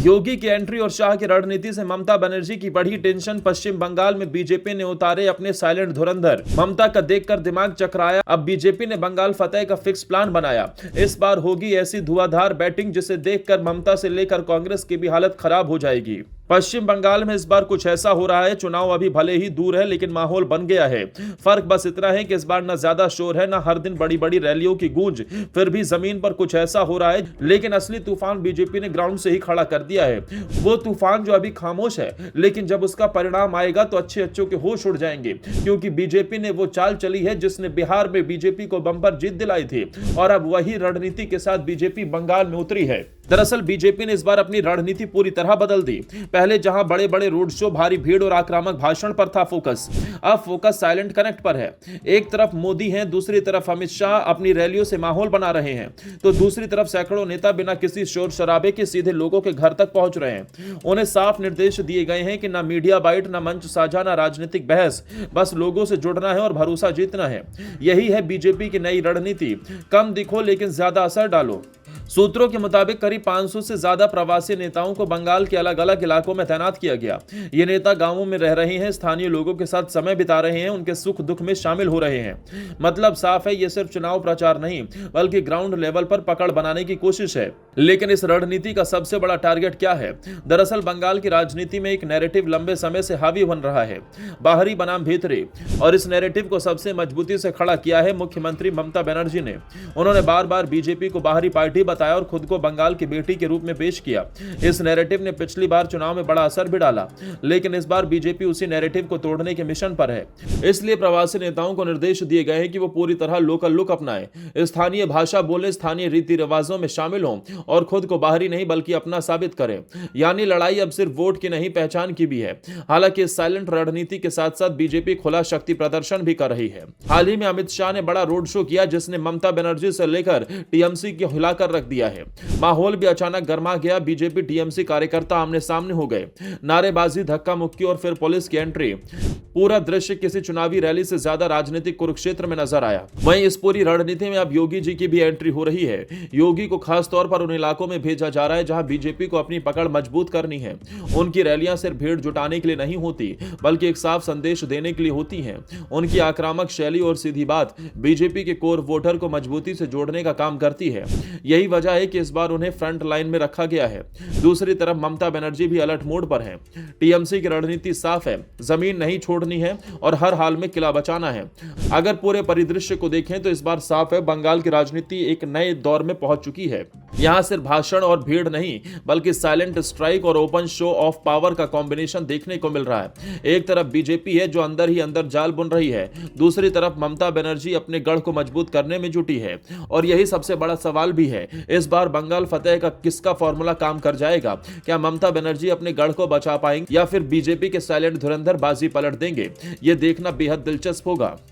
योगी की एंट्री और शाह की रणनीति से ममता बनर्जी की बढ़ी टेंशन। पश्चिम बंगाल में बीजेपी ने उतारे अपने साइलेंट धुरंधर। ममता का देखकर दिमाग चकराया। अब बीजेपी ने बंगाल फतेह का फिक्स प्लान बनाया। इस बार होगी ऐसी धुआंधार बैटिंग जिसे देखकर ममता से लेकर कांग्रेस की भी हालत खराब हो जाएगी। पश्चिम बंगाल में इस बार कुछ ऐसा हो रहा है, चुनाव अभी भले ही दूर है लेकिन माहौल बन गया है। फर्क बस इतना है कि इस बार न ज्यादा शोर है, न हर दिन बड़ी बड़ी रैलियों की गूंज। फिर भी जमीन पर कुछ ऐसा हो रहा है, लेकिन असली तूफान बीजेपी ने ग्राउंड से ही खड़ा कर दिया है। वो तूफान जो अभी खामोश है, लेकिन जब उसका परिणाम आएगा तो अच्छे अच्छों के होश उड़ जाएंगे, क्योंकि बीजेपी ने वो चाल चली है जिसने बिहार में बीजेपी को बंपर जीत दिलाई थी, और अब वही रणनीति के साथ बीजेपी बंगाल में उतरी है। दरअसल बीजेपी ने इस बार अपनी रणनीति पूरी तरह बदल दी। पहले जहां बड़े बड़े रोड शो, भारी भीड़ और आक्रामक भाषण पर था फोकस, अब फोकस साइलेंट कनेक्ट पर है। एक तरफ मोदी हैं, दूसरी तरफ अमित शाह अपनी रैलियों से माहौल बना रहे हैं, तो दूसरी तरफ सैकड़ों नेता बिना किसी शोर शराबे के सीधे लोगों के घर तक पहुंच रहे हैं। उन्हें साफ निर्देश दिए गए हैं कि ना मीडिया बाइट, ना मंच साझा, ना राजनीतिक बहस, बस लोगों से जुड़ना है और भरोसा जीतना है। यही है बीजेपी की नई रणनीति, कम दिखो लेकिन ज्यादा असर डालो। सूत्रों के मुताबिक करीब 500 से ज्यादा प्रवासी नेताओं को बंगाल के अलग अलग इलाकों में तैनात किया गया। ये नेता गांवों में रह रहे हैं, स्थानीय लोगों के साथ समय बिता रहे हैं, उनके सुख दुख में शामिल हो रहे हैं। मतलब साफ है, ये सिर्फ चुनाव प्रचार नहीं बल्कि ग्राउंड लेवल पर पकड़ बनाने की कोशिश है। लेकिन इस रणनीति का सबसे बड़ा टारगेट क्या है? दरअसल बंगाल की राजनीति में एक नैरेटिव लंबे समय से हावी बन रहा है, बाहरी बनाम भीतरी, और इस नैरेटिव को सबसे मजबूती से खड़ा किया है मुख्यमंत्री ममता बनर्जी ने। उन्होंने बार बार बीजेपी को बाहरी पार्टी बताया और खुद को बंगाल की बेटी के रूप में पेश किया। इस नैरेटिव ने पिछली बार चुनाव में बड़ा असर भी डाला, लेकिन इस बार बीजेपी उसी नैरेटिव को तोड़ने के मिशन पर है। इसलिए प्रवासी नेताओं को निर्देश दिए गए हैं कि वो पूरी तरह लोकल लुक अपनाएं, स्थानीय भाषा बोले, स्थानीय रीति रिवाजों में शामिल हों और खुद को बाहरी नहीं बल्कि अपना साबित करें। यानी लड़ाई अब सिर्फ वोट की नहीं, पहचान की भी है। हालांकि इस साइलेंट रणनीति के साथ साथ बीजेपी खुला शक्ति प्रदर्शन भी कर रही है। हाल ही में अमित शाह ने बड़ा रोड शो किया जिसने ममता बनर्जी से लेकर टीएमसी को हिलाकर रख दिया है। माहौल भी अचानक गर्मा गया। बीजेपी टीएमसी कार्यकर्ता आमने सामने हो गए, नारेबाजी, धक्का मुक्की और फिर पुलिस की एंट्री। पूरा दृश्य किसी चुनावी रैली से ज्यादा राजनीतिक कुरुक्षेत्र में नजर आया। वहीं इस पूरी रणनीति में अब योगी जी की भी एंट्री हो रही है। योगी को खास तौर पर उन इलाकों में भेजा जा रहा है जहां बीजेपी को अपनी पकड़ मजबूत करनी है। उनकी रैलियां सिर्फ भीड़ जुटाने के लिए नहीं होती बल्कि एक साफ संदेश देने के लिए होती हैं। उनकी आक्रामक शैली और सीधी बात बीजेपी के कोर वोटर को मजबूती से जोड़ने का काम करती है। यही वजह है कि इस बार उन्हें फ्रंट लाइन में रखा गया है। दूसरी तरफ ममता बनर्जी भी अलर्ट मोड पर हैं। टीएमसी की रणनीति साफ है, जमीन नहीं छोड़नी है और हर हाल में किला बचाना है। अगर पूरे परिदृश्य को देखें तो इस बार साफ है, बंगाल की राजनीति एक नए दौर में पहुंच चुकी है। यहां सिर्फ भाषण और भीड़ नहीं बल्कि साइलेंट स्ट्राइक और ओपन शो ऑफ पावर का कॉम्बिनेशन देखने को मिल रहा है। एक तरफ बीजेपी है जो अंदर ही अंदर जाल बुन रही है, दूसरी तरफ ममता बनर्जी अपने गढ़ को मजबूत करने में जुटी है। और यही सबसे बड़ा सवाल भी है, इस बार बंगाल फतेह का किसका फॉर्मूला काम कर जाएगा? क्या ममता बनर्जी अपने गढ़ को बचा पाएंगे या फिर बीजेपी के साइलेंट धुरंधर बाजी पलट देंगे? यह देखना बेहद दिलचस्प होगा।